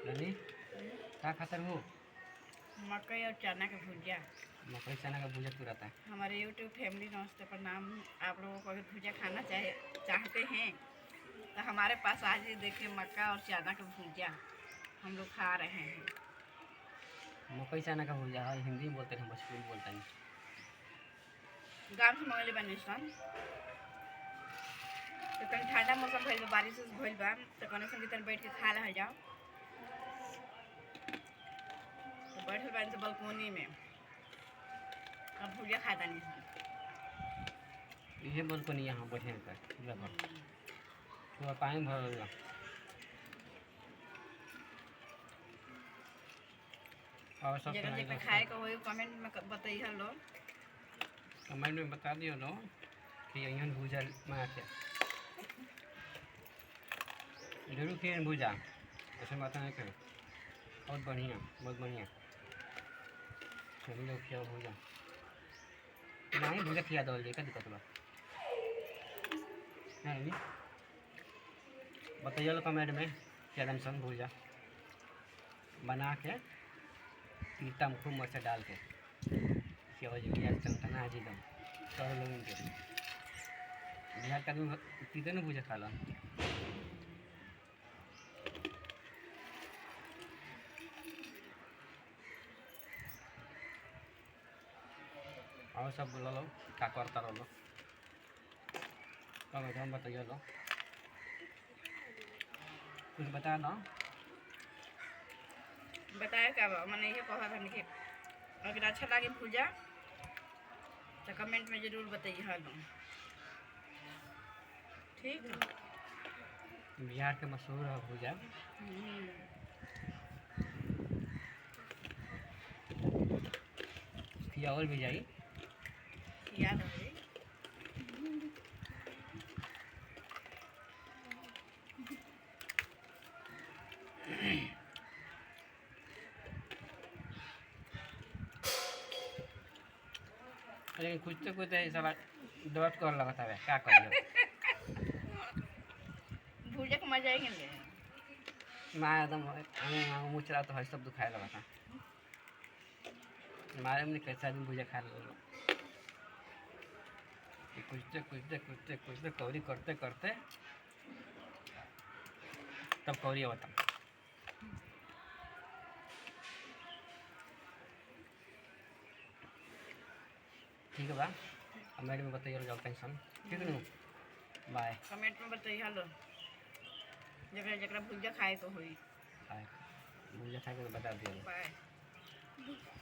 रानी क्या खाता हो? मकई और चना का भुजिया। मकई चना का भुजिया तू रहता है। हमारे यूट्यूब फैमिली नमस्ते प्रणाम। आप लोगों को अगर भुजिया खाना चाहते हैं तो हमारे पास आज ही देखिए मक्का और चना का भुजिया हम लोग खा रहे हैं। मकई चना का भुजिया है, हिंदी में बोलते हैं, भोजपुरी में बोलते हैं। गाँव से मंगले बने सन तो कहीं ठंडा मौसम भइल बा, बारिश भइल बा तो कने संगे तन बैठ के खा रह जाओ। तो बैठल बानी तो बालकोनी में अब भुजिया खाता नहीं सन। ये बोलते नहीं यहाँ बैठे पर पूरा पानी भर और सब जगह खाए का वही कमेंट में बताइए लोग। कमेंट में बता दियो लो कि यहाँ भुजा बना के जरूर खिए भुजा, ऐसे बात नहीं करें। बहुत बढ़िया, बहुत बढ़िया। सभी लोग खिया भुजा, नहीं भुजा खिया दो, क्या दिक्कत बा? नहीं बताइए लो कमेंट में क्या दम संग भुजा बना के तीता में खूब मर्चा डाल के क्या हो जाएगी चमचना जी दम सब लोग के बिहार का आदमी तीते ना भुजा खा लो। और सब बोलो लो क्या करता रहो कमेंट में बताइए लो, कुछ बता दो। बताया क्या मैंने ये कहा था कि अगर अच्छा लगे भुजा तो कमेंट में ज़रूर बताइए लोग, ठीक है। बिहार के मशहूर है भुजा। खियावल भी जाई याद है लेकिन कुछ तो कुछ सब दर्द कर लगा था, क्या करियो। भुजा का मजा ही नहीं है। मैं एकदम मुँह चला तो है सब दुखाए लगा था। हमारे में कैसा आदमी भुजा खा लो, कुछ कौरी करते करते तब कौरी होता। ठीक है बा, कमेंट में बताइए जाओ टेंशन, ठीक है ना? बाय। कमेंट में बताइए लो जगह जगह भुजा खाए तो हुई। बाय, भुजा खा के बता दिया। बाय।